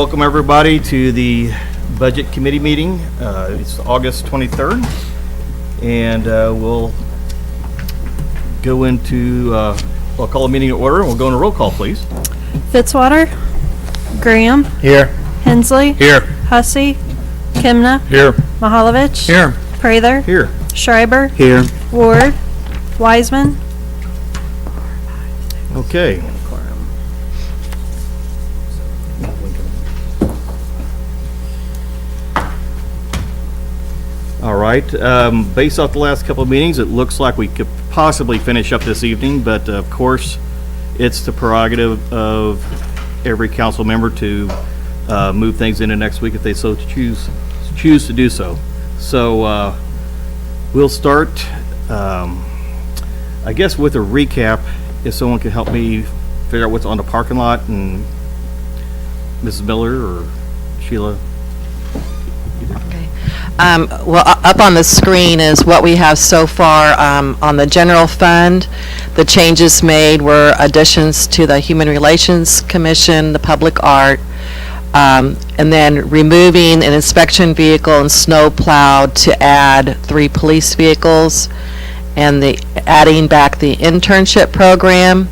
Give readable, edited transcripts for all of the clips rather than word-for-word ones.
Welcome everybody to the Budget Committee meeting. It's August 23rd, and we'll go into, I'll call a meeting to order, and we'll go into roll call, please. Fitzwater. Graham. Here. Hensley. Here. Hussey. Kimna. Here. Mahalovich. Here. Prather. Here. Schreiber. Here. Ward. Wiseman. Okay. All right. Based off the last couple of meetings, it looks like we could possibly finish up this evening, but of course, it's the prerogative of every council member to move things into next week if they so choose to do so. So we'll start, I guess, with a recap. If someone could help me figure out what's on the parking lot, and Mrs. Miller or Sheila. Okay. Well, up on the screen is what we have so far on the general fund. The changes made were additions to the Human Relations Commission, the public art, and then removing an inspection vehicle and snow plow to add 3 police vehicles, and adding back the internship program.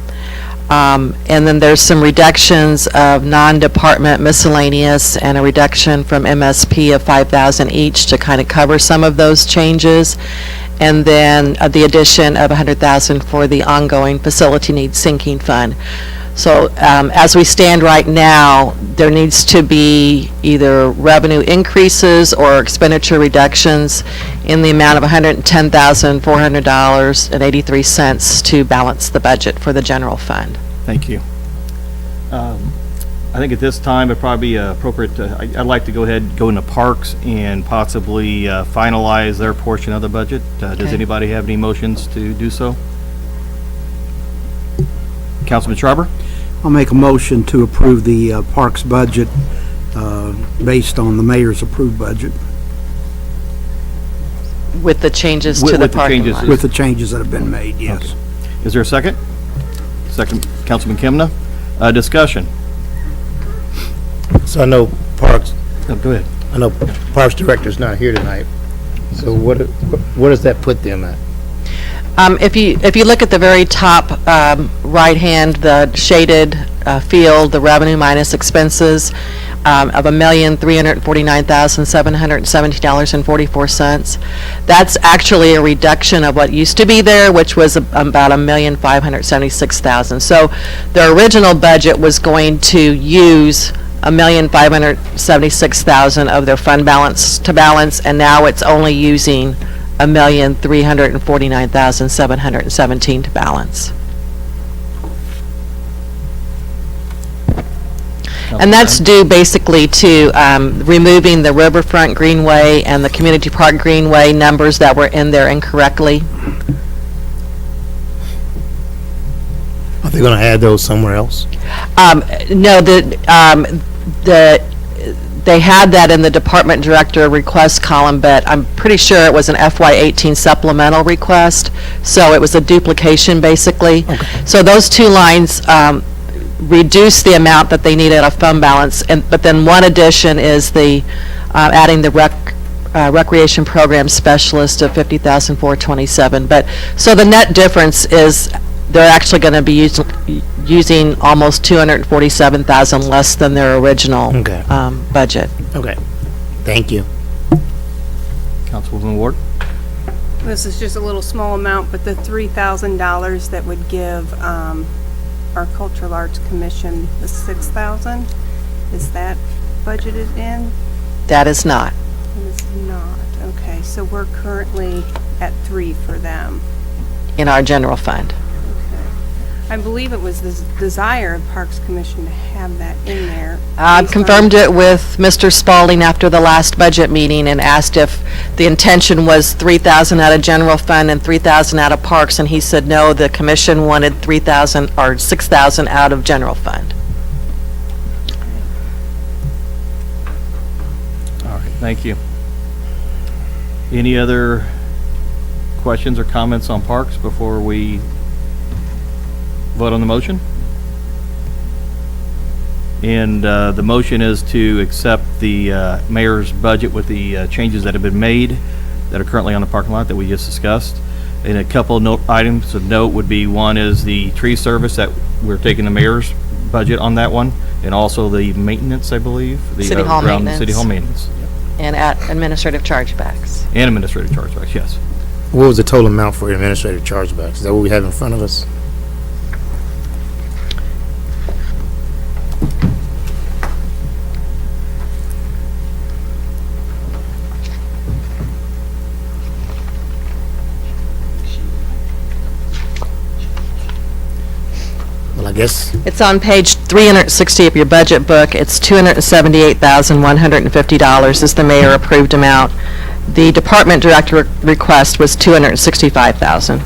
And then there's some reductions of non-department miscellaneous and a reduction from MSP of $5,000 each to kind of cover some of those changes. And then the addition of $100,000 for the ongoing facility needs sinking fund. So as we stand right now, there needs to be either revenue increases or expenditure reductions in the amount of $110,400.83 to balance the budget for the general fund. Thank you. I think at this time it'd probably be appropriate I'd like to go ahead and go into parks and possibly finalize their portion of the budget. Does Okay. anybody have any motions to do so? Councilman Schreiber? I'll make a motion to approve the parks budget based on the mayor's approved budget With the changes With to the the parking changes. lot. with the changes that have been made, yes. Okay. Is there a second? Second, Councilman Kimna. Discussion. So I know Parks, Oh, go ahead. I know Parks Director's not here tonight. So what does that put them at? If you look at the very top right hand, the shaded field, the revenue minus expenses of $1,349,770.44. That's actually a reduction of what used to be there, which was about $1,576,000. So the original budget was going to use $1,576,000 of their fund balance to balance, and now it's only using $1,349,717 to balance. And that's due basically to removing the Riverfront Greenway and the Community Park Greenway numbers that were in there incorrectly. Are they going to add those somewhere else? No, they had that in the department director request column, but I'm pretty sure it was an FY18 supplemental request, so it was a duplication basically. Okay. So those 2 lines reduce the amount that they need at a fund balance, but then one addition is the adding the recreation program specialist of $50,427. But so the net difference is they're actually going to be using almost $247,000 less than their original budget. Okay. Thank you. Councilwoman Ward? This is just a little small amount, but the $3,000 that would give our Cultural Arts Commission the $6,000, is that budgeted in? That is not. It is not. Okay, so we're currently at 3 for them. In our general fund. I believe it was the desire of Parks Commission to have that in there. I confirmed it with Mr. Spalding after the last budget meeting and asked if the intention was $3,000 out of general fund and $3,000 out of parks, and he said no, the commission wanted $3,000 or $6,000 out of general fund. All right, thank you. Any other questions or comments on parks before we vote on the motion? And the motion is to accept the mayor's budget with the changes that have been made that are currently on the parking lot that we just discussed. And a couple of items of note would be, one is the tree service, that we're taking the mayor's budget on that one, and also the maintenance, I believe. the, City hall around maintenance. City hall maintenance. And at administrative chargebacks. And administrative chargebacks, yes. What was the total amount for administrative chargebacks? Is that what we have in front of us? Well, I guess, It's on page 360 of your budget book. It's $278,150 is the mayor approved amount. The department director request was $265,000.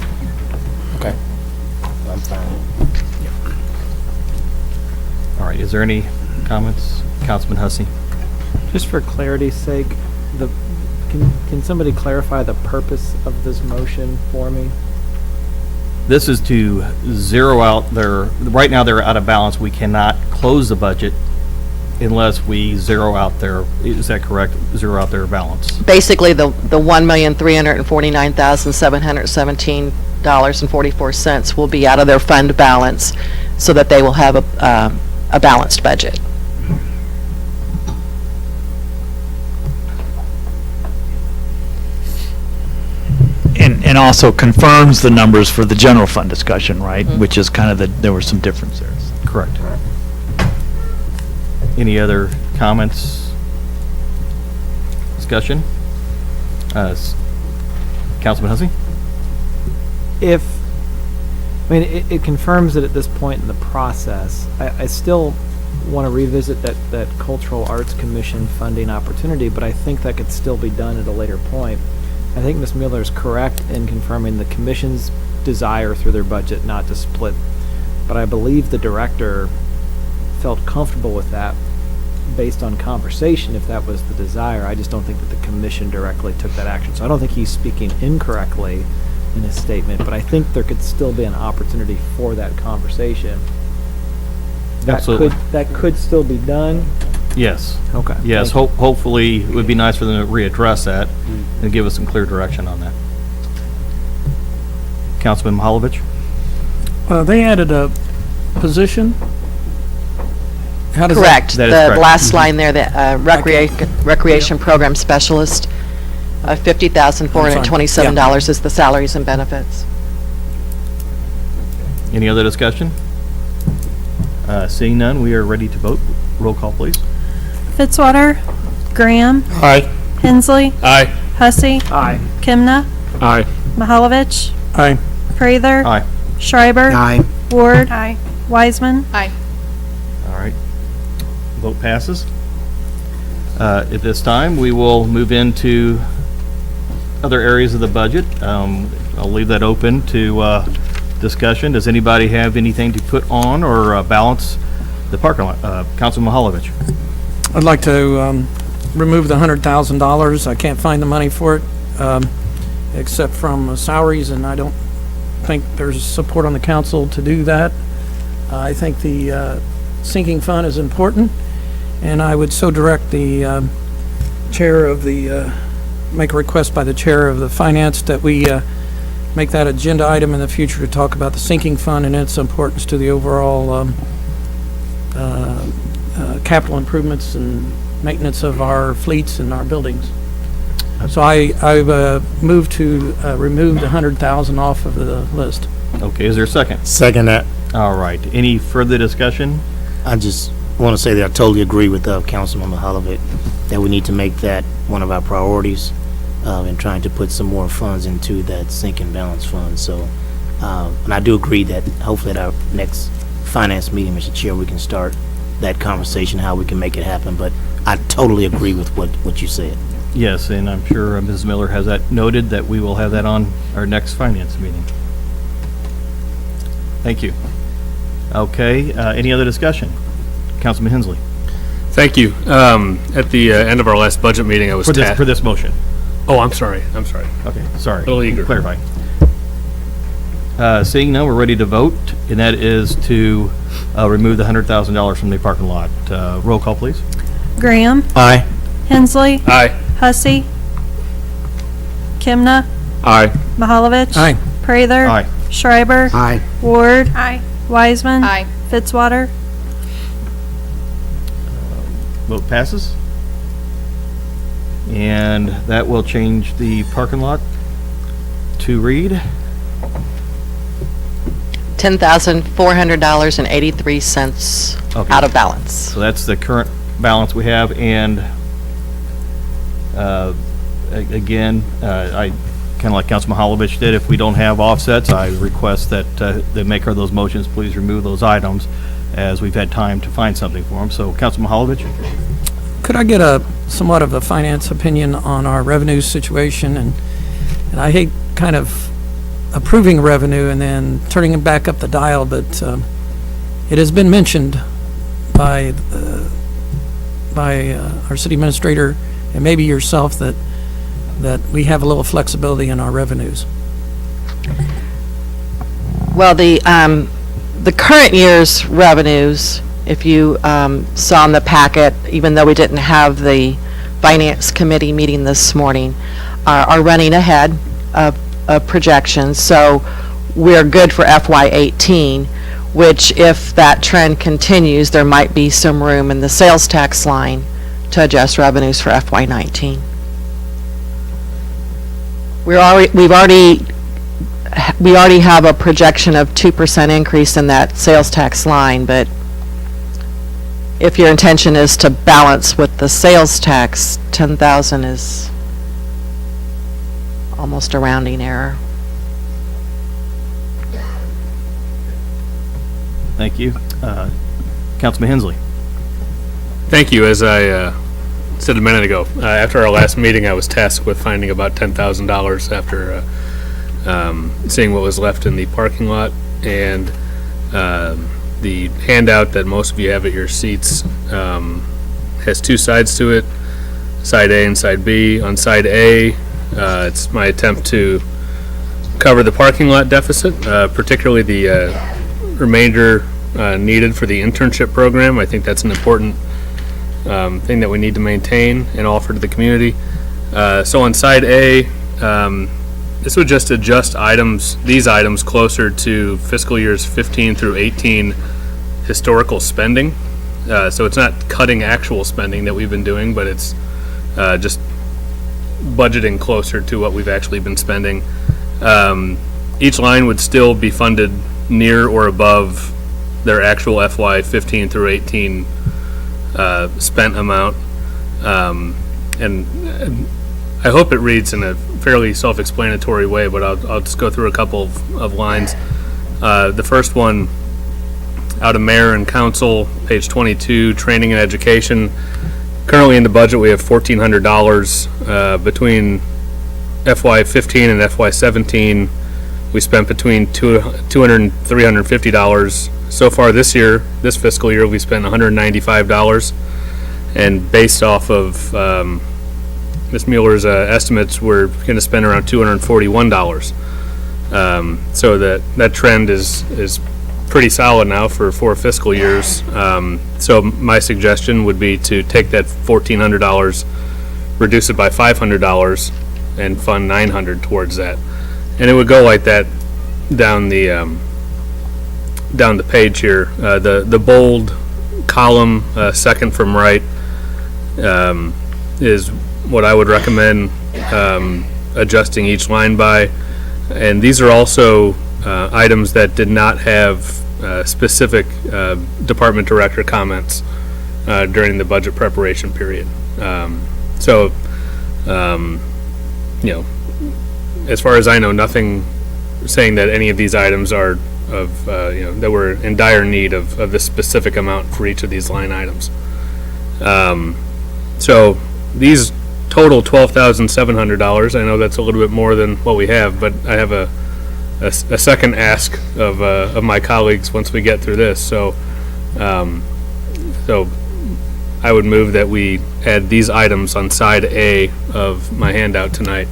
okay. I'm fine. All right, is there any comments? Councilman Hussey? Just for clarity's sake, can somebody clarify the purpose of this motion for me? This is to zero out their, right now they're out of balance. We cannot close the budget unless we zero out their, is that correct? Zero out their balance. Basically, the $1,349,717.44 will be out of their fund balance so that they will have a balanced budget. And also confirms the numbers for the general fund discussion, right? Which is kind of there was some difference there. Correct. Any other comments? Discussion? Councilman Hussey? It confirms that at this point in the process, I still want to revisit that Cultural Arts Commission funding opportunity, but I think that could still be done at a later point. I think Ms. Mueller is correct in confirming the commission's desire through their budget not to split, but I believe the director felt comfortable with that based on conversation if that was the desire. I just don't think that the commission directly took that action. So I don't think he's speaking incorrectly in his statement, but I think there could still be an opportunity for that conversation. Absolutely. That could still be done. Yes. Okay. Yes, Thank you. hopefully, it would be nice for them to readdress that and give us some clear direction on that. Councilman Mahalovich? They added a position. How does Correct. That is The correct. last line there, the recreation program specialist, $50,427 is the salaries and benefits. Any other discussion? Seeing none, we are ready to vote. Roll call, please. Fitzwater, Graham, Aye. Hensley, Aye. Hussey, Aye. Kimna, Aye. Mahalovich, Aye. Prather, Aye. Schreiber, Aye. Ward, Aye. Wiseman. Aye. All right. Vote passes. At this time, we will move into other areas of the budget. I'll leave that open to discussion. Does anybody have anything to put on or balance the parking lot? Councilman Mahalovich? I'd like to remove the $100,000. I can't find the money for it, except from salaries, and I don't think there's support on the council to do that. I think the sinking fund is important, and I would so direct the chair of the, make a request by the chair of the finance that we make that agenda item in the future to talk about the sinking fund and its importance to the overall capital improvements and maintenance of our fleets and our buildings. So I've moved to remove the $100,000 off of the list. Okay, is there a second? Second that. All right. Any further discussion? I just want to say that I totally agree with Councilman Mahalovich that we need to make that one of our priorities in trying to put some more funds into that sinking balance fund. So, and I do agree that hopefully at our next finance meeting, Mr. Chair, we can start that conversation, how we can make it happen. But I totally agree with what you said. Yes, and I'm sure Ms. Miller has that noted, that we will have that on our next finance meeting. Thank you. Okay, any other discussion? Councilman Hensley? Thank you. At the end of our last budget meeting, I was For this motion. Oh, I'm sorry. Okay, sorry. Little eager. Clarify. Seeing none, we're ready to vote, and that is to remove the $100,000 from the parking lot. Roll call, please. Graham, Aye. Hensley, Aye. Hussey, Kimna, Aye. Mahalovich. Aye. Prather. Aye. Schreiber. Aye. Ward. Aye. Wiseman. Aye. Fitzwater. Vote passes. And that will change the parking lot to read. $10,400.83 Okay. out of balance. So that's the current balance we have, and again, I, kind of like Councilman Holovich did, if we don't have offsets, I request that the maker of those motions please remove those items, as we've had time to find something for them. So Councilman Holovich? Could I get somewhat of a finance opinion on our revenue situation? And I hate kind of approving revenue and then turning it back up the dial, but it has been mentioned by our city administrator and maybe yourself that we have a little flexibility in our revenues. Well, the current year's revenues, if you saw in the packet, even though we didn't have the Finance Committee meeting this morning, are running ahead of projections. So we're good for FY18, which if that trend continues, there might be some room in the sales tax line to adjust revenues for FY19. We already have a projection of 2% increase in that sales tax line, but if your intention is to balance with the sales tax, 10,000 is almost a rounding error. Thank you. Councilman Hensley? Thank you. As I said a minute ago, after our last meeting, I was tasked with finding about $10,000 after seeing what was left in the parking lot, and the handout that most of you have at your seats has two sides to it, side A and side B. On side A, it's my attempt to cover the parking lot deficit, particularly the remainder needed for the internship program. I think that's an important thing that we need to maintain and offer to the community. So on side A, this would just adjust these items closer to fiscal years 15 through 18 historical spending. So it's not cutting actual spending that we've been doing, but it's just budgeting closer to what we've actually been spending. Each line would still be funded near or above their actual FY 15 through 18 spent amount. And I hope it reads in a fairly self-explanatory way, but I'll just go through a couple of lines. The first one, out of Mayor and Council, page 22, Training and Education. Currently in the budget, we have $1,400 between FY 15 and FY 17. We spent between $200 and $350. So far this year, this fiscal year, we spent $195. And based off of Ms. Mueller's estimates, we're going to spend around $241. So that trend is pretty solid now for 4 fiscal years. So my suggestion would be to take that $1,400, reduce it by $500, and fund $900 towards that. And it would go like that down the page here. The bold column, second from right, is what I would recommend adjusting each line by. And these are also items that did not have specific department director comments during the budget preparation period. As far as I know, nothing saying that any of these items are that we're in dire need of this specific amount for each of these line items. So these total $12,700. I know that's a little bit more than what we have, but I have a second ask of my colleagues once we get through this. So I would move that we add these items on side A of my handout tonight.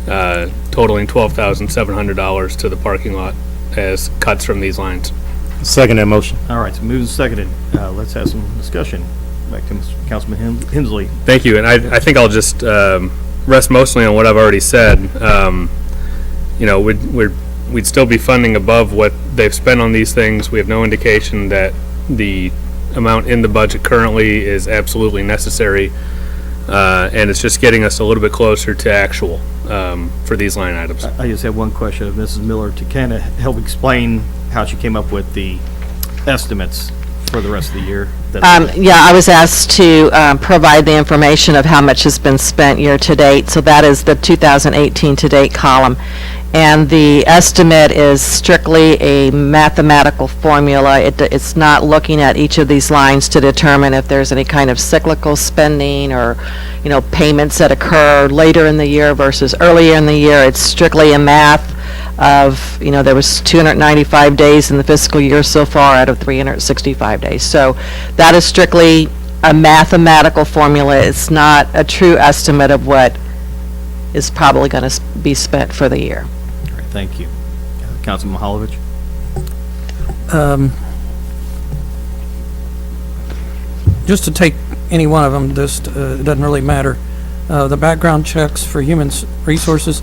totaling $12,700 to the parking lot as cuts from these lines. Second that motion. All right, so moved and seconded. Let's have some discussion. Back to Councilman Hensley. Thank you, and I think I'll just rest mostly on what I've already said. You know, we'd still be funding above what they've spent on these things. We have no indication that the amount in the budget currently is absolutely necessary, and it's just getting us a little bit closer to actual for these line items. I just have one question of Mrs. Miller to kind of help explain how she came up with the estimates for the rest of the year. Yeah, I was asked to provide the information of how much has been spent year-to-date, so that is the 2018 to-date column. And the estimate is strictly a mathematical formula. It's not looking at each of these lines to determine if there's any kind of cyclical spending or, you know, payments that occur later in the year versus earlier in the year. It's strictly a math of, you know, there was 295 days in the fiscal year so far out of 365 days. So that is strictly a mathematical formula. It's not a true estimate of what is probably going to be spent for the year. All right, thank you. Councilman Mahalovich? Just to take any one of them, this it doesn't really matter. The background checks for human resources,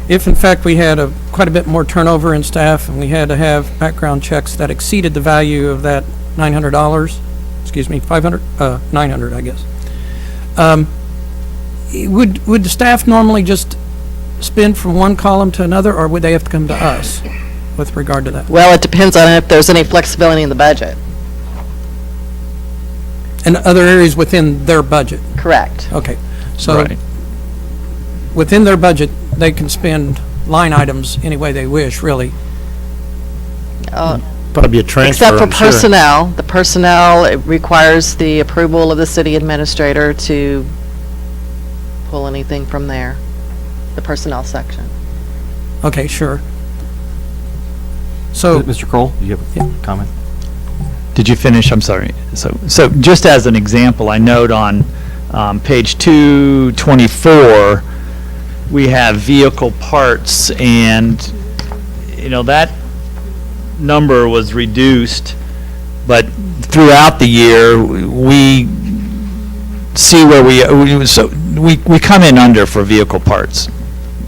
if in fact we had quite a bit more turnover in staff and we had to have background checks that exceeded the value of that $900, excuse me, 900, I guess. Would the staff normally just spin from one column to another, or would they have to come to us with regard to that? Well, it depends on if there's any flexibility in the budget. And other areas within their budget? Correct. Okay, so Right. within their budget, they can spend line items any way they wish, really. Probably a transfer, Except for I'm sure. personnel. The personnel, it requires the approval of the city administrator to pull anything from there, the personnel section. Okay, sure. So, Mr. Kroll, do you have a comment? Did you finish? I'm sorry. So just as an example, I note on page 224, we have vehicle parts, and, you know, that number was reduced, but throughout the year, we see where we come in under for vehicle parts,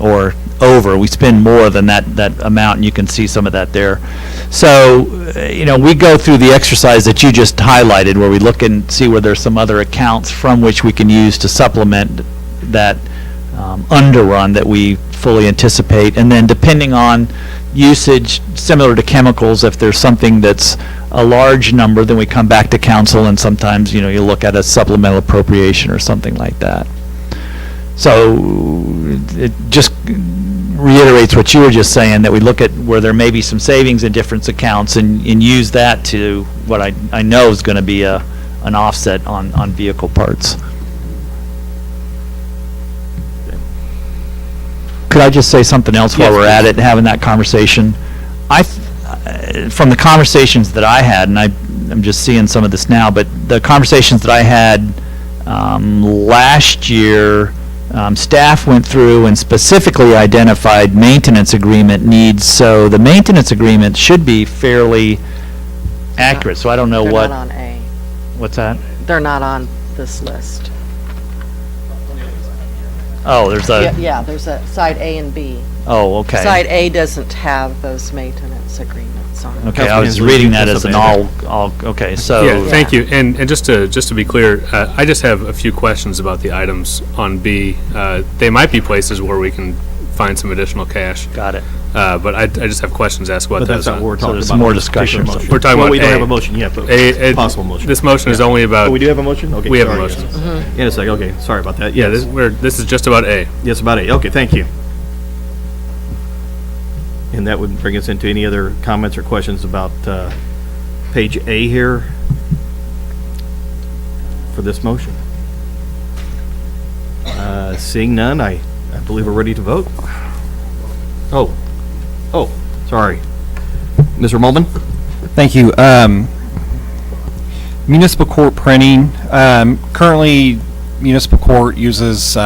or over. We spend more than that amount, and you can see some of that there. So, you know, we go through the exercise that you just highlighted, where we look and see where there's some other accounts from which we can use to supplement that underrun that we fully anticipate. And then depending on usage, similar to chemicals, if there's something that's a large number, then we come back to council, and sometimes, you know, you look at a supplemental appropriation or something like that. So it just reiterates what you were just saying, that we look at where there may be some savings in different accounts and use that to what I know is going to be an offset on vehicle parts. Could I just say something else while we're at it and having that conversation? From the conversations that I had, and I'm just seeing some of this now, but the conversations that I had last year, staff went through and specifically identified maintenance agreement needs. So the maintenance agreement should be fairly accurate. So I don't know They're what. not on A. What's that? They're not on this list. Oh, there's a. Yeah, there's a side A and B. Oh, okay. Side A doesn't have those maintenance agreements on it. Okay, I was reading that as an all, okay, so. Yeah, thank you. And just to be clear, I just have a few questions about the items on B. They might be places where we can find some additional cash. Got it. But I just have questions asked about But those. that's not what we're So talking there's about. more in this particular discussion. motion. We're talking Well, about we don't A. have a motion yet, but A- possible motion. This motion is only about. Oh, we do have a motion? Okay. We have a sorry, motion. yes. In a second, okay, sorry about that. Yeah, Yes. this is just about A. Yes, about it. Okay, thank you. And that would bring us into any other comments or questions about page A here for this motion. Seeing none, I believe we're ready to vote. Oh, sorry. Mr. Mulman? Thank you. Municipal court printing. Currently, municipal court uses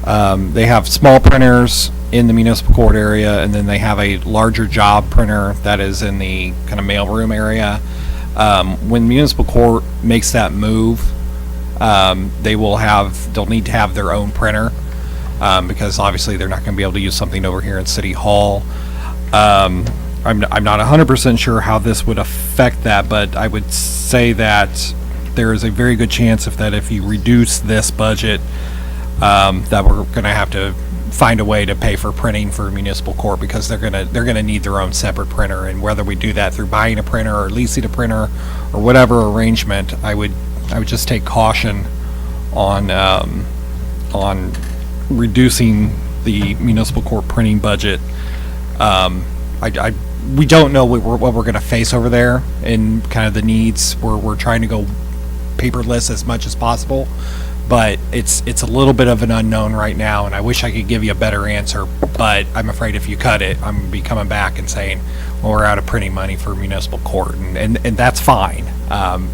They have small printers in the municipal court area, and then they have a larger job printer that is in the kind of mailroom area. When municipal court makes that move, they'll need to have their own printer, because obviously they're not going to be able to use something over here in City Hall. I'm not 100% sure how this would affect that, but I would say that there is a very good chance if you reduce this budget, that we're going to have to find a way to pay for printing for municipal court, because they're gonna need their own separate printer, and whether we do that through buying a printer or leasing a printer or whatever arrangement, I would just take caution on reducing the municipal court printing budget. We don't know what we're going to face over there and kind of the needs. We're trying to go paperless as much as possible, but it's a little bit of an unknown right now, and I wish I could give you a better answer, but I'm afraid if you cut it, I'm going to be coming back and saying, well, we're out of printing money for municipal court, and that's fine.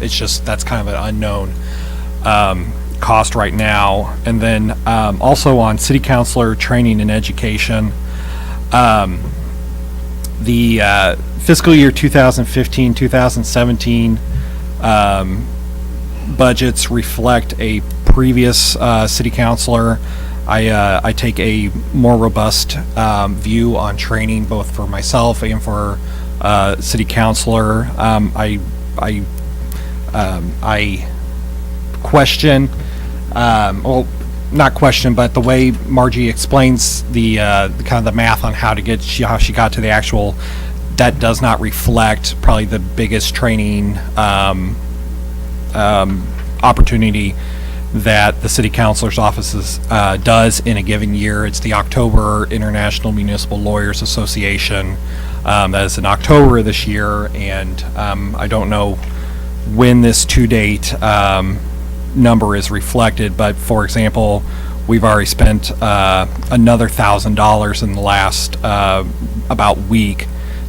It's just that's kind of an unknown cost right now. And then also on city councilor training and education, the fiscal year 2015-2017 budgets reflect a previous city councilor. I take a more robust view on training, both for myself and for city councilor. I question, well, not question, but the way Margie explains the kind of the math on how she got to the actual, that does not reflect probably the biggest training opportunity that the city councilor's offices does in a given year. It's the October International Municipal Lawyers Association. That is in October of this year, and I don't know when this to-date number is reflected, but for example, we've already spent another $1,000 in the last about week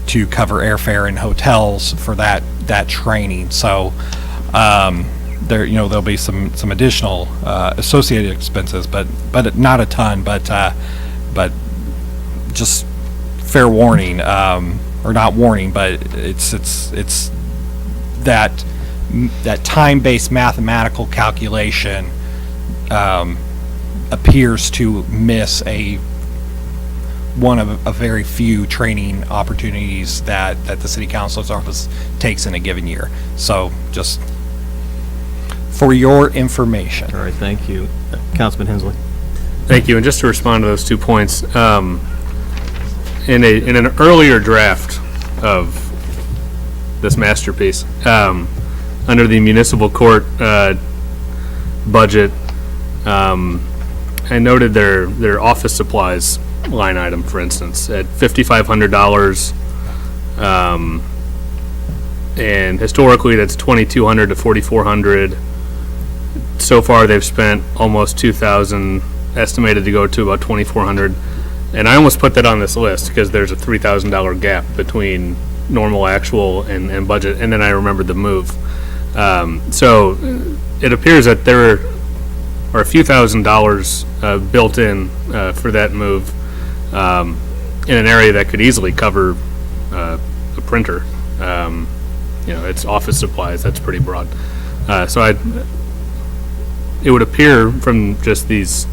to cover airfare and hotels for that training. So there'll be some additional associated expenses, but not a ton, but just fair warning, or not warning, but it's that time-based mathematical calculation appears to miss one of a very few training opportunities that the city council's office takes in a given year. So just for your information. All right, thank you. Councilman Hensley. Thank you. And just to respond to those 2 points, in an earlier draft of this masterpiece, under the municipal court budget, I noted their office supplies line item, for instance, at $5,500, and historically that's $2,200 to $4,400. So far they've spent almost $2,000, estimated to go to about $2,400, and I almost put that on this list because there's a $3,000 gap between normal actual and budget, and then I remembered the move. So it appears that there are a few $1,000s built in for that move in an area that could easily cover a printer. It's office supplies, that's pretty broad. So it would appear from just these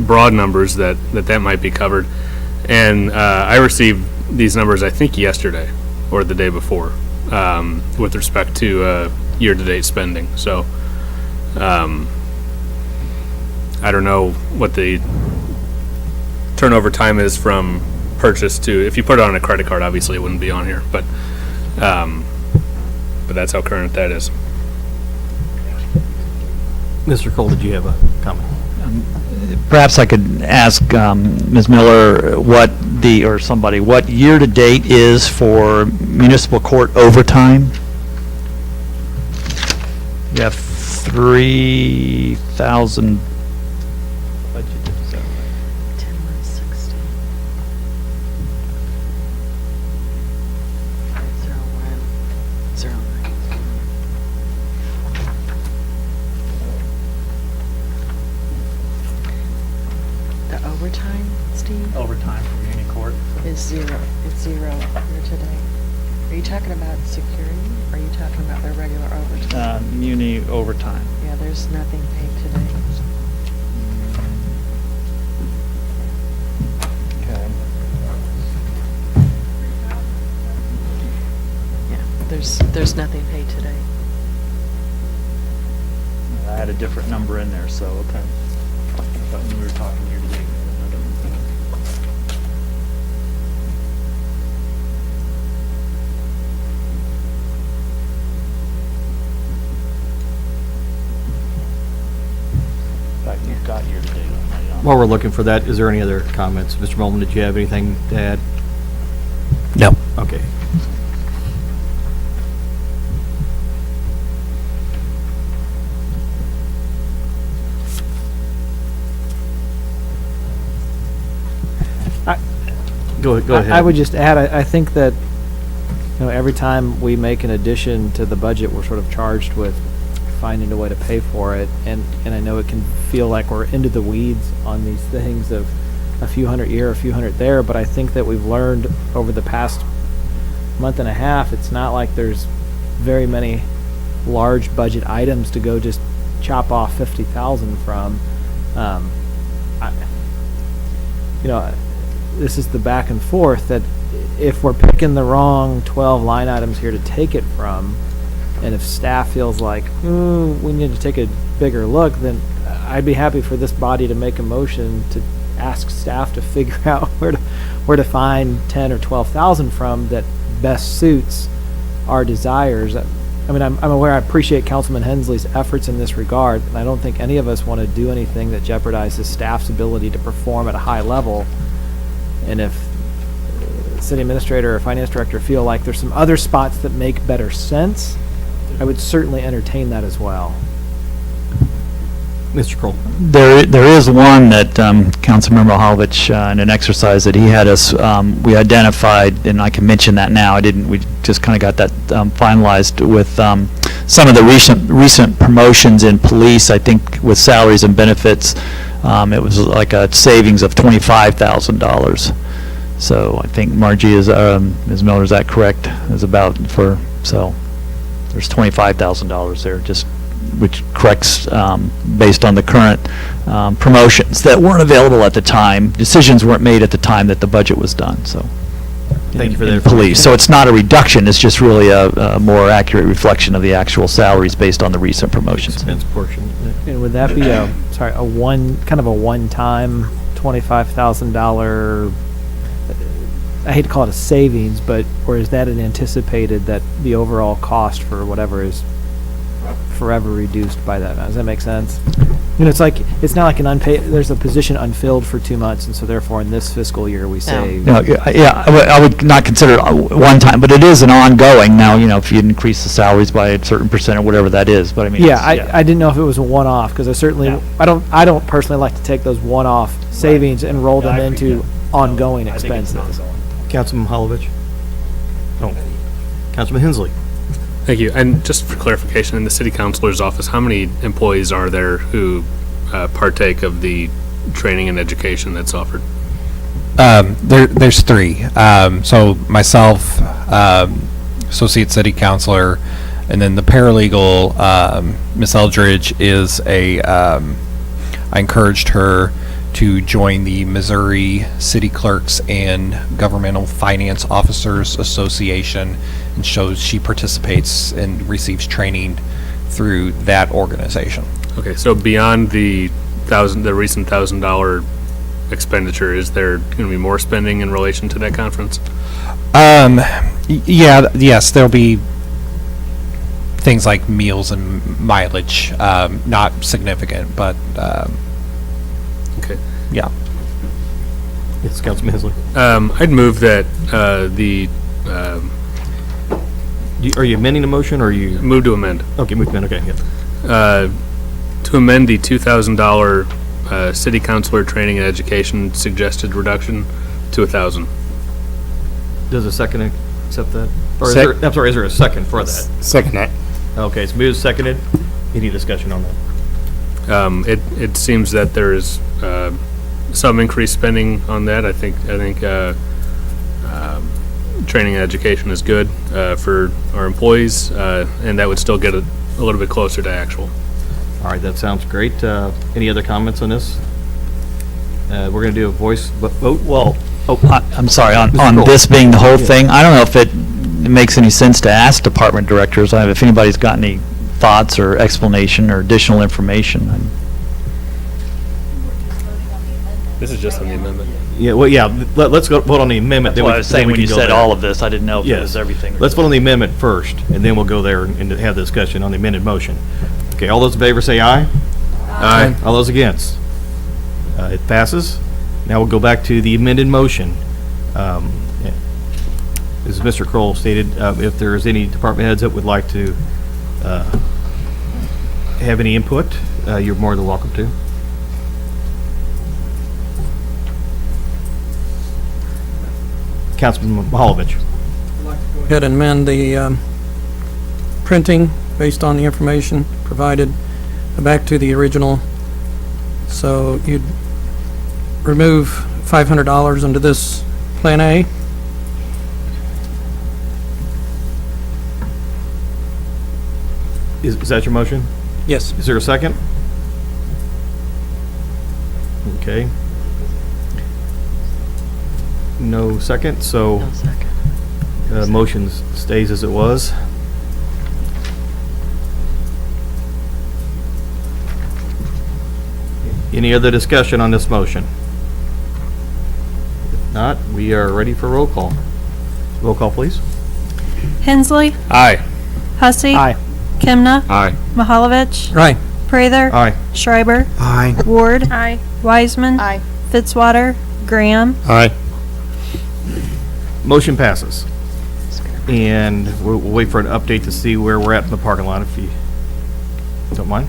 broad numbers that might be covered. And I received these numbers, I think, yesterday or the day before, with respect to year-to-date spending. So I don't know what the turnover time is from purchase to, if you put it on a credit card, obviously it wouldn't be on here, but that's how current that is. Mr. Cole, did you have a comment? Perhaps I could ask Ms. Miller what year-to-date is for municipal court overtime? You have 3,000 budgeted, is that right? 10,160. 0109. overtime, Steve, Overtime from Muni Court. is zero. It's zero here today. Are you talking about security, or are you talking about their regular overtime? Muni overtime. Yeah, there's nothing paid today. Okay. Yeah, there's nothing paid today. I had a different number in there, so, okay. I thought when we were talking year to date. In fact, you've got year to date on that. While we're looking for that, is there any other comments? Mr. Bowman, did you have anything to add? No. Okay. Go ahead. I would just add, I think that, every time we make an addition to the budget, we're sort of charged with finding a way to pay for it. And I know it can feel like we're into the weeds on these things of a few hundred here, a few hundred there, but I think that we've learned over the past month and a half, it's not like there's very many large budget items to go just chop off 50,000 from. This is the back and forth that if we're picking the wrong 12 line items here to take it from, and if staff feels like, we need to take a bigger look, then I'd be happy for this body to make a motion to ask staff to figure out where to find 10 or 12,000 from that best suits our desires. I mean, I'm aware, I appreciate Councilman Hensley's efforts in this regard, and I don't think any of us want to do anything that jeopardizes staff's ability to perform at a high level. And if city administrator or finance director feel like there's some other spots that make better sense, I would certainly entertain that as well. Mr. Kroll. There is one that Councilmember Holovich, in an exercise that he had us, we identified, and I can mention that now. We just kind of got that finalized with some of the recent promotions in police. I think with salaries and benefits, it was like a savings of $25,000. So I think Margie Ms. Miller, is that correct? Is about so there's $25,000 there, just which corrects based on the current promotions that weren't available at the time. Decisions weren't made at the time that the budget was done. So Thank you for in that police. information. So it's not a reduction. It's just really a more accurate reflection of the actual salaries based on the recent promotions. Expense portion. And would that be a one-time $25,000, I hate to call it a savings, or is that an anticipated that the overall cost for whatever is forever reduced by that? Does that make sense? It's not like an unpaid, there's a position unfilled for 2 months, and so therefore in this fiscal year we save. No, yeah, I would not consider it one time, but it is an ongoing. Now, if you increase the salaries by a certain percent or whatever that is, but I mean. Yeah, I didn't know if it was a one-off, because I don't personally like to take those one-off savings and roll them into ongoing expenses. Councilman Holovich. Oh, Councilman Hensley. Thank you. And just for clarification, in the city councilor's office, how many employees are there who partake of the training and education that's offered? There's three. So myself, associate city councilor, and then the paralegal, Miss Eldridge, is I encouraged her to join the Missouri City Clerks and Governmental Finance Officers Association, and she participates and receives training through that organization. Okay, so beyond the recent $1,000 expenditure, is there going to be more spending in relation to that conference? Yes, there'll be things like meals and mileage, not significant, but okay. Yeah. Yes, Councilman Hensley. I'd move that Are you amending the motion, or are you? move to amend. Okay, move to amend, okay, yeah. To amend the $2,000 city councilor training and education suggested reduction to $1,000. Does a second accept that? Or is Sec- there, I'm sorry, is there a second for that? Second that. Okay, it's moved, seconded. Any discussion on that? It seems that there is some increased spending on that. I think training and education is good for our employees, and that would still get it a little bit closer to actual. All right, that sounds great. Any other comments on this? We're going to do a voice vote. Well, Oh, I'm sorry, on Kroll. this being the whole Yeah. thing, I don't know if it makes any sense to ask department directors, if anybody's got any thoughts or explanation or additional information. This is just on the amendment. Yeah, well, yeah, let's go vote on the amendment. That's then what we- I was then saying we when can you go said there. all of this, I didn't know if it Yes. was everything. Let's vote on the amendment first, and then we'll go there and have the discussion on the amended motion. Okay, all those in favor say aye. Aye. All those against? It passes. Now we'll go back to the amended motion. As Mr. Kroll stated, if there's any department heads that would like to have any input, you're more than welcome to. Councilman Mahalovich. Go ahead and amend the printing based on the information provided back to the original. So you'd remove $500 under this Plan A. Is that your motion? Yes. Is there a second? Okay. No second, so No second. motion stays as it was. Any other discussion on this motion? If not, we are ready for roll call. Roll call, please. Hensley, Aye. Hussey. Aye. Kimna, Aye. Mahalovich, Right. Prather. Aye. Schreiber, Aye. Ward, Aye. Wiseman. Aye. Fitzwater, Graham. Aye. Motion passes. And we'll wait for an update to see where we're at in the parking lot, if you don't mind.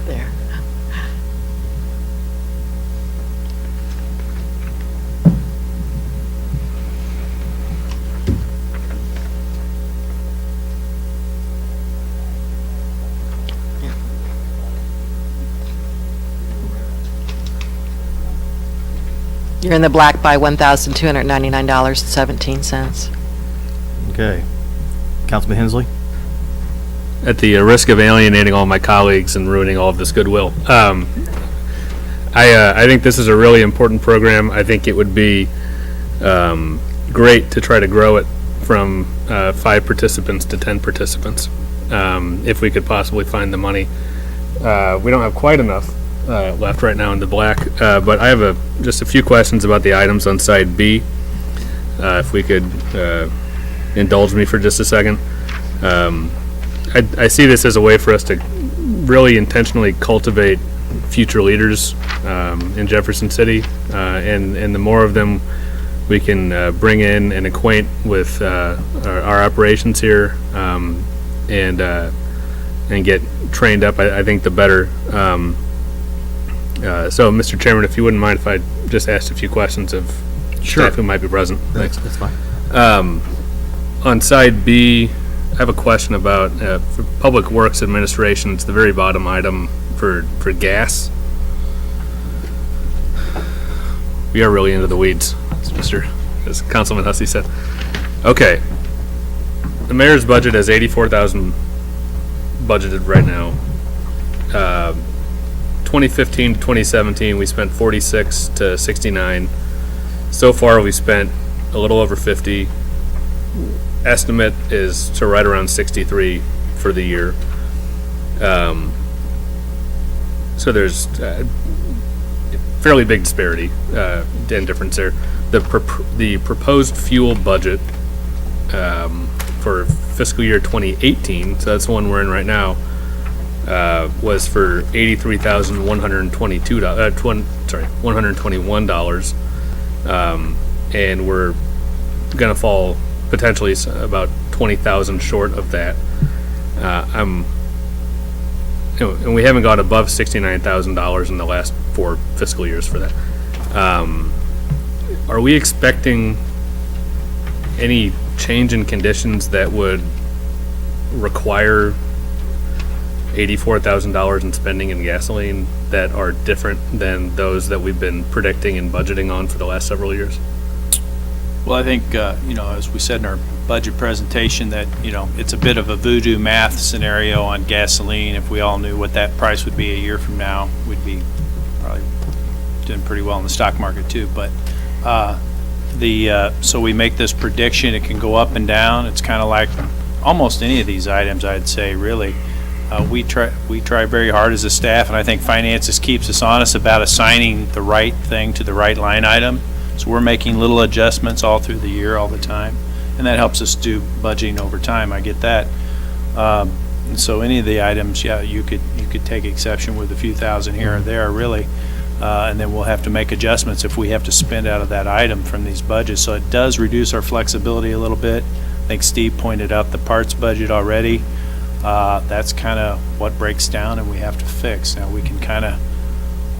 There. You're in the black by $1,299.17. Okay. Councilman Hensley? At the risk of alienating all my colleagues and ruining all of this goodwill, I think this is a really important program. I think it would be great to try to grow it from 5 participants to 10 participants, if we could possibly find the money. We don't have quite enough left right now in the black, but I have just a few questions about the items on side B. If we could indulge me for just a second. I see this as a way for us to really intentionally cultivate future leaders in Jefferson City, and the more of them we can bring in and acquaint with our operations here, and get trained up, I think the better. So, Mr. Chairman, if you wouldn't mind if I just asked a few questions of Sure. staff who might be present. Thanks. That's fine. On side B, I have a question about for Public Works Administration. It's the very bottom item for gas. We are really into the weeds, as Councilman Hussey said. Okay. The mayor's budget has $84,000 budgeted right now. 2015 to 2017, we spent 46 to 69. So far, we spent a little over 50. Estimate is to right around 63 for the year. So there's fairly big disparity and difference there. The proposed fuel budget for fiscal year 2018, so that's the one we're in right now, was for $83,121. and we're gonna fall potentially about 20,000 short of that. And we haven't gone above $69,000 in the last 4 fiscal years for that. Are we expecting any change in conditions that would require $84,000 in spending in gasoline that are different than those that we've been predicting and budgeting on for the last several years? Well, I think, as we said in our budget presentation, that, it's a bit of a voodoo math scenario on gasoline. If we all knew what that price would be a year from now, we'd be probably doing pretty well in the stock market too. But so we make this prediction. It can go up and down. It's kind of like almost any of these items, I'd say, really. We try very hard as a staff, and I think finances keeps us honest about assigning the right thing to the right line item. So we're making little adjustments all through the year, all the time, and that helps us do budgeting over time. I get that. And so any of the items, yeah, you could take exception with a few thousand here or there, really, and then we'll have to make adjustments if we have to spend out of that item from these budgets. So it does reduce our flexibility a little bit. I think Steve pointed out the parts budget already. That's kind of what breaks down and we have to fix. Now, we can kind of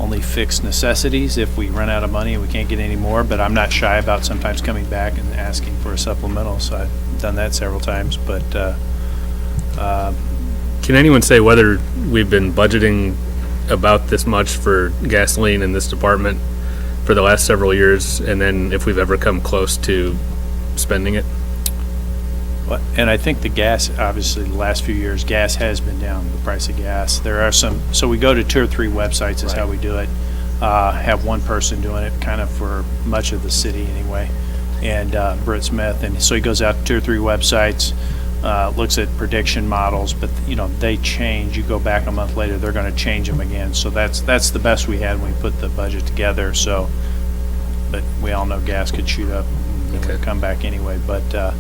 only fix necessities if we run out of money and we can't get any more, but I'm not shy about sometimes coming back and asking for a supplemental, so I've done that several times. But can anyone say whether we've been budgeting about this much for gasoline in this department for the last several years, and then if we've ever come close to spending it? And I think the gas, obviously, the last few years, gas has been down, the price of gas. There are some, so we go to 2 or 3 websites is how we do it. Have one person doing it kind of for much of the city anyway, and Britt Smith. And so he goes out to 2 or 3 websites, looks at prediction models, but they change. You go back a month later, they're going to change them again. So that's the best we had when we put the budget together. So, but we all know gas could shoot up and it would come back anyway. But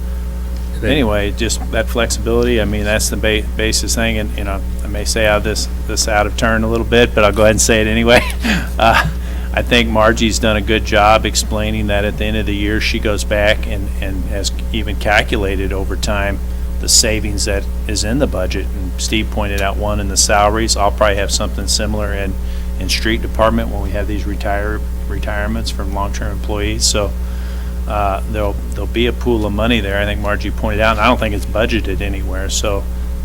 anyway, just that flexibility, I mean, that's the basis thing. And, I may say this out of turn a little bit, but I'll go ahead and say it anyway. I think Margie's done a good job explaining that at the end of the year, she goes back and has even calculated over time the savings that is in the budget. And Steve pointed out one in the salaries. I'll probably have something similar in street department when we have these retirements from long-term employees. So there'll be a pool of money there. I think Margie pointed out, and I don't think it's budgeted anywhere. So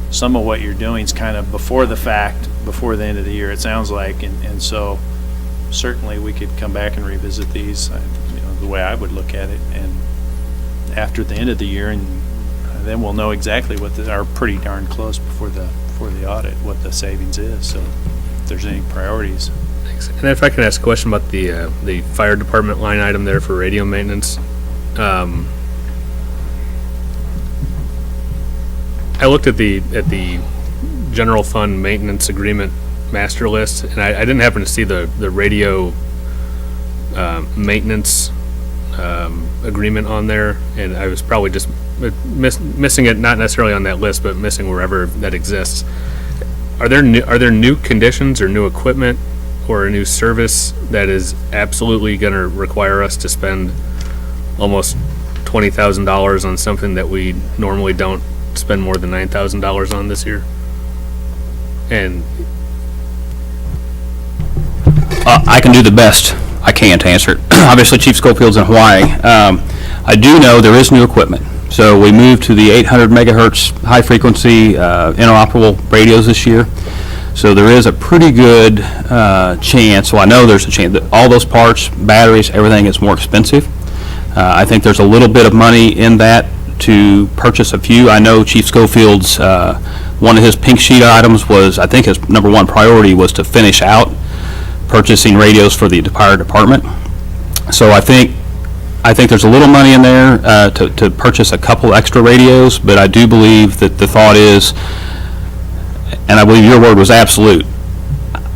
some of what you're doing is kind of before the fact, before the end of the year, it sounds like. And so certainly we could come back and revisit these, the way I would look at it, and after the end of the year, and then we'll know exactly what are pretty darn close before the audit, what the savings is. So if there's any priorities. Thanks. And if I can ask a question about the fire department line item there for radio maintenance. I looked at the general fund maintenance agreement master list, and I didn't happen to see the radio maintenance agreement on there, and I was probably just missing it, not necessarily on that list, but missing wherever that exists. Are there new conditions or new equipment or a new service that is absolutely going to require us to spend almost $20,000 on something that we normally don't spend more than $9,000 on this year? And I can do the best I can to answer it. Obviously, Chief Schofield's in Hawaii. I do know there is new equipment. So we moved to the 800 megahertz high-frequency interoperable radios this year. So there is a pretty good chance, well, I know there's a chance that all those parts, batteries, everything is more expensive. I think there's a little bit of money in that to purchase a few. I know Chief Schofield's, one of his pink sheet items was, I think his number one priority was to finish out purchasing radios for the fire department. So I think there's a little money in there to purchase a couple extra radios, but I do believe that the thought is, and I believe your word was absolute.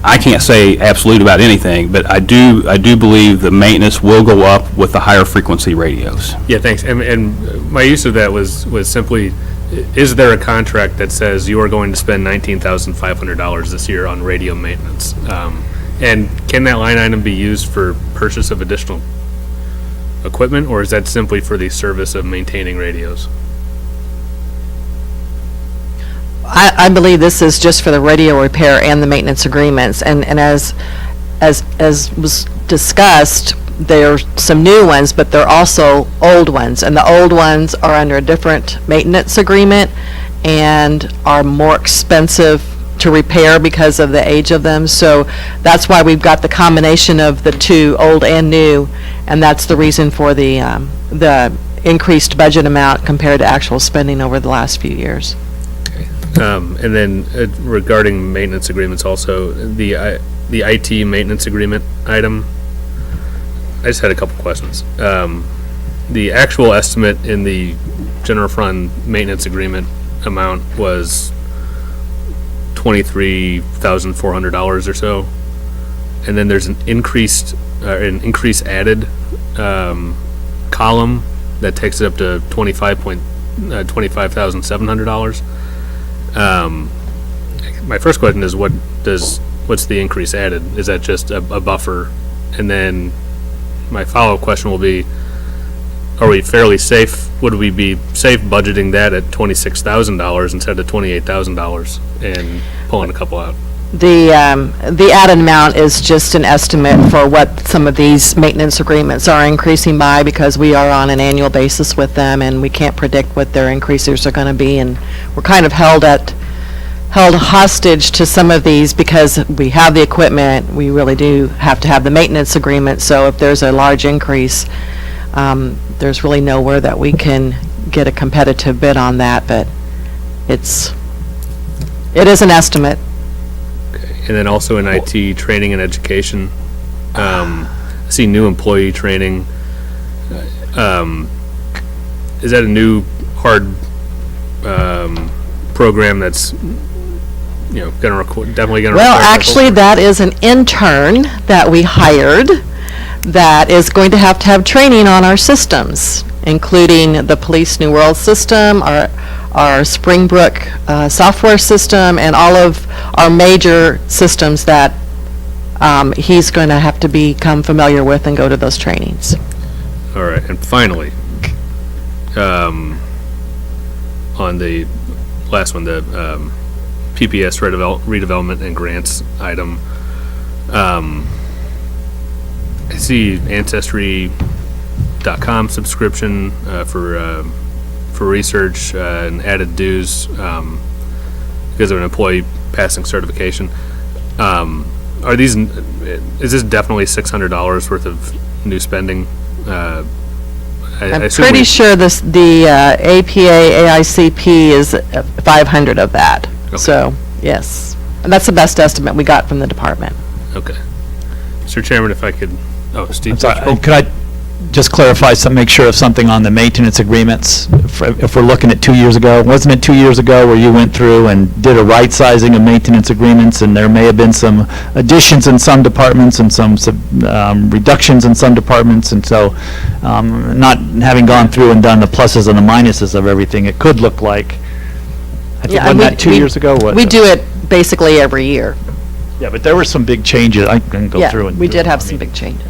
I can't say absolute about anything, but I do believe the maintenance will go up with the higher frequency radios. yeah, thanks. And my use of that was simply, is there a contract that says you are going to spend $19,500 this year on radio maintenance? And can that line item be used for purchase of additional equipment, or is that simply for the service of maintaining radios? I believe this is just for the radio repair and the maintenance agreements, and as was discussed, there are some new ones, but there are also old ones, and the old ones are under a different maintenance agreement and are more expensive to repair because of the age of them, so that's why we've got the combination of the two, old and new, and that's the reason for the increased budget amount compared to actual spending over the last few years. And then regarding maintenance agreements also, the IT maintenance agreement item, I just had a couple questions. The actual estimate in the general fund maintenance agreement amount was $23,400 or so, and then there's an increase added column that takes it up to $25,700. My first question is, what's the increase added? Is that just a buffer? And then my follow-up question will be, are we fairly safe? Would we be safe budgeting that at $26,000 instead of $28,000 and pulling a couple out? The added amount is just an estimate for what some of these maintenance agreements are increasing by, because we are on an annual basis with them, and we can't predict what their increases are going to be, and we're kind of held hostage to some of these because we have the equipment. We really do have to have the maintenance agreement, so if there's a large increase, there's really nowhere that we can get a competitive bid on that, but it is an estimate. And then also in IT training and education, I see new employee training. Is that a new hard program that's definitely going to? Well, actually, that is an intern that we hired that is going to have training on our systems, including the Police New World system, our Springbrook software system, and all of our major systems that he's going to have to become familiar with and go to those trainings. All right, and finally, on the last one, the PPS redevelopment and grants item, I see Ancestry.com subscription for research and added dues because of an employee passing certification. Is this definitely $600 worth of new spending? I'm pretty sure the APA AICP is 500 of that. Okay. So, yes. And that's the best estimate we got from the department. Okay. Mr. Chairman, if I could, Steve. I'm sorry, could I just clarify make sure of something on the maintenance agreements? If we're looking at 2 years ago, wasn't it 2 years ago where you went through and did a right sizing of maintenance agreements, and there may have been some additions in some departments and some reductions in some departments, and so not having gone through and done the pluses and the minuses of everything, it could look like, I think, wasn't that 2 years ago? We do it basically every year. Yeah, but there were some big changes. I can go through and. Yeah, we did have some big changes.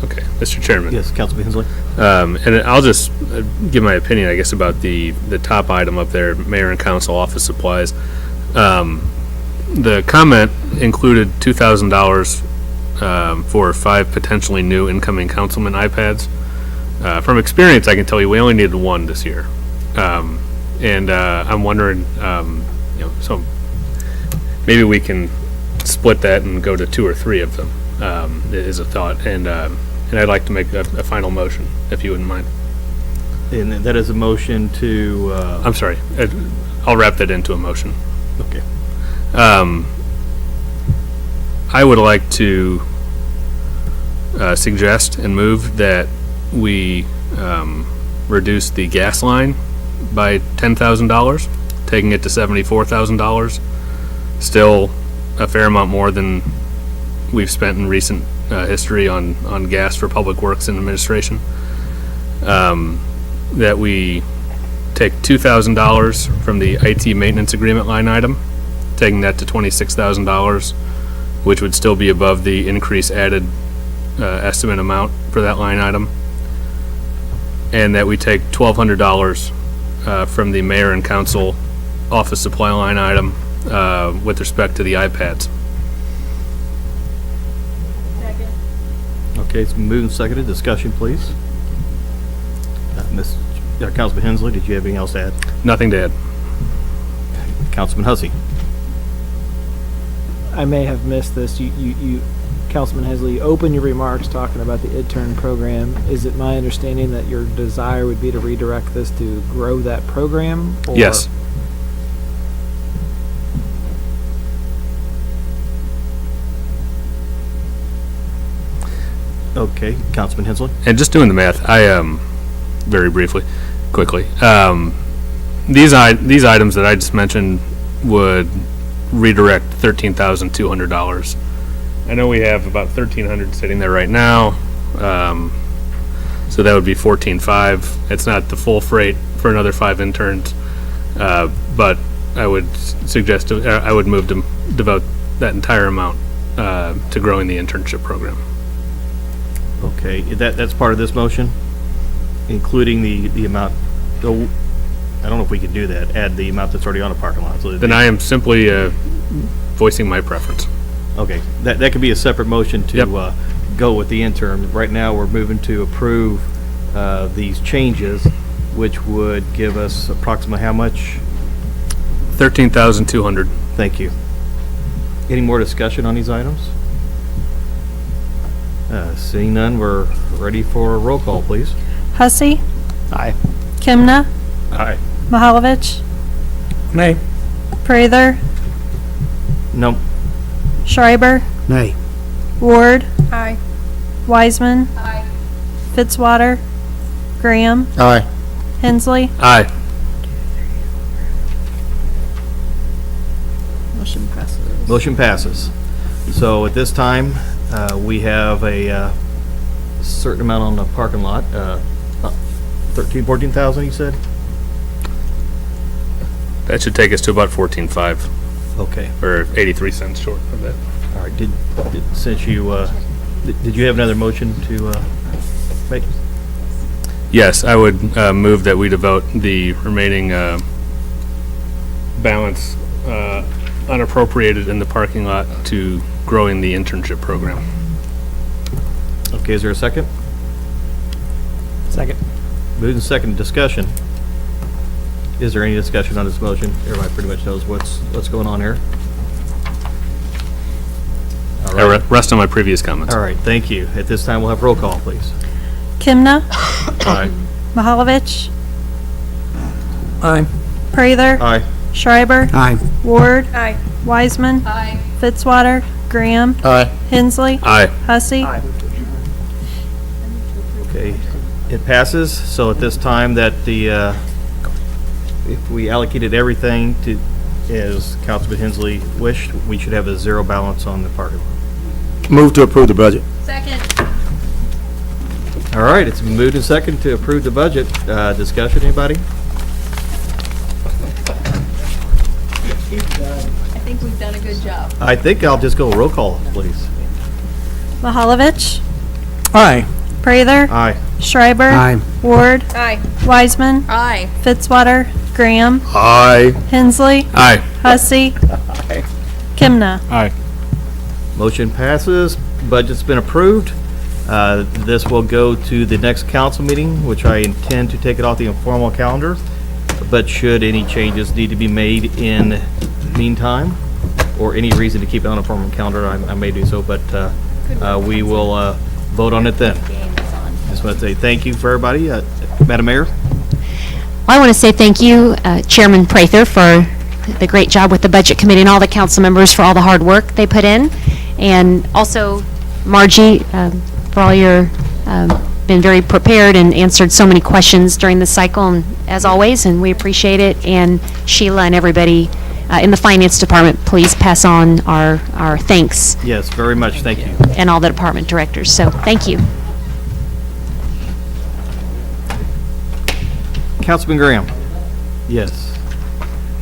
Okay, Mr. Chairman. Yes, Councilman Hensley. And I'll just give my opinion, I guess, about the top item up there, Mayor and Council office supplies. The comment included $2,000 for 5 potentially new incoming councilman iPads. From experience, I can tell you we only needed 1 this year. And I'm wondering, so maybe we can split that and go to 2 or 3 of them, is a thought. And I'd like to make a final motion, if you wouldn't mind. And that is a motion to, I'm sorry, I'll wrap that into a motion. okay. I would like to suggest and move that we reduce the gas line by $10,000, taking it to $74,000. Still a fair amount more than we've spent in recent history on gas for public works and administration. That we take $2,000 from the IT maintenance agreement line item, taking that to $26,000, which would still be above the increase added estimate amount for that line item, and that we take $1,200 from the mayor and council office supply line item with respect to the iPads. Okay, it's been moved and seconded. Discussion, please. Councilman Hensley, did you have anything else to add? Nothing to add. Councilman Hussey? I may have missed this. You, Councilman Hensley, you opened your remarks talking about the intern program. Is it my understanding that your desire would be to redirect this to grow that program? Or? Yes. Okay, Councilman Hensley? And just doing the math, very briefly, quickly, these items that I just mentioned would redirect $13,200. I know we have about $1,300 sitting there right now, so that would be $14,500. It's not the full freight for another 5 interns, but I would suggest, I would move to devote that entire amount to growing the internship program. Okay, that's part of this motion, including the amount, oh, I don't know if we could do that, add the amount that's already on the parking lot. So Then I am simply voicing my preference. Okay, that could be a separate motion to Yep. go with the intern. Right now, we're moving to approve these changes, which would give us approximately how much? $13,200. Thank you. Any more discussion on these items? Seeing none, we're ready for a roll call, please. Hussey. Aye. Kimna. Aye. Mahalovich. Nay. Prather. No. Nay. Schreiber. Ward. Aye. Wiseman. Fitzwater. Graham. Aye. Hensley. Aye. Motion passes. So at this time, we have a certain amount on the parking lot, 14,000, you said? That should take us to about $14,500, Okay. or 83 cents short of that. All right, since you, did you have another motion to make? Yes, I would move that we devote the remaining balance unappropriated in the parking lot to growing the internship program. Okay, is there a second? Second. Moved and second, discussion. Is there any discussion on this motion? Everybody pretty much knows what's going on here. All right. Rest on my previous comments. All right, thank you. At this time, we'll have roll call, please. Kimna. Aye. Mahalovich. Aye. Prather. Aye. Schreiber. Aye. Ward. Aye. Wiseman. Fitzwater. Graham. Aye. Hensley. Aye. Hussey. Okay, it passes. So at this time that if we allocated everything to, as Councilman Hensley wished, we should have a zero balance on the parking lot. Move to approve the budget. Second. All right, it's been moved and second to approve the budget. Discussion, anybody? I think we've done a good job. I think I'll just go roll call, please. Mahalovich. Aye. Prather. Aye. Schreiber. Aye. Ward. Aye. Wiseman. Aye. Fitzwater. Graham. Aye. Hensley. Aye. Hussey. Kimna. Aye. Motion passes. Budget's been approved. This will go to the next council meeting, which I intend to take it off the informal calendar. But should any changes need to be made in the meantime, or any reason to keep it on a formal calendar, I may do so, but we will vote on it then. Just want to say thank you for everybody. Madam Mayor? I want to say thank you, Chairman Prather, for the great job with the Budget Committee and all the council members for all the hard work they put in. And also Margie, for all your, been very prepared and answered so many questions during the cycle, and as always, and we appreciate it. And Sheila and everybody in the Finance Department, please pass on our thanks, Yes, very much. Thank you. and all the department directors. So, thank you. Councilman Graham? Yes.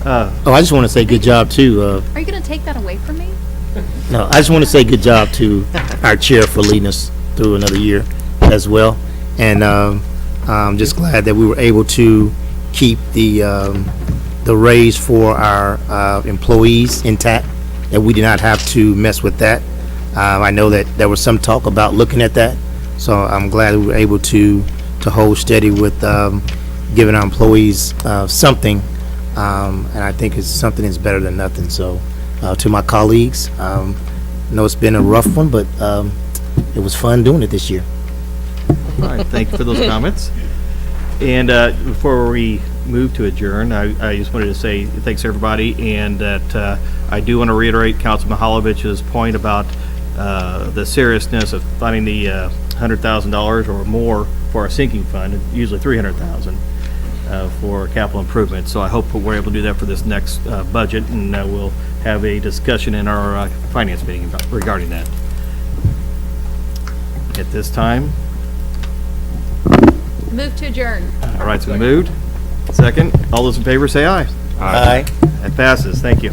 Oh, I just want to say good job too. Are you going to take that away from me? No, I just want to say good job to our chair for leading us through another year as well. And I'm just glad that we were able to keep the raise for our employees intact, that we did not have to mess with that. I know that there was some talk about looking at that, so I'm glad we were able to hold steady with giving our employees something, and I think it's something that's better than nothing. So to my colleagues, I know it's been a rough one, but it was fun doing it this year. All right, thank you for those comments. And before we move to adjourn, I just wanted to say thanks to everybody, and that I do want to reiterate Councilman Holovich's point about the seriousness of finding the $100,000 or more for a sinking fund, usually $300,000 for capital improvement. So I hope we're able to do that for this next budget, and we'll have a discussion in our finance meeting regarding that. At this time, Move to adjourn. all right, so moved. Second, all those in favor say aye. Aye. That passes. Thank you.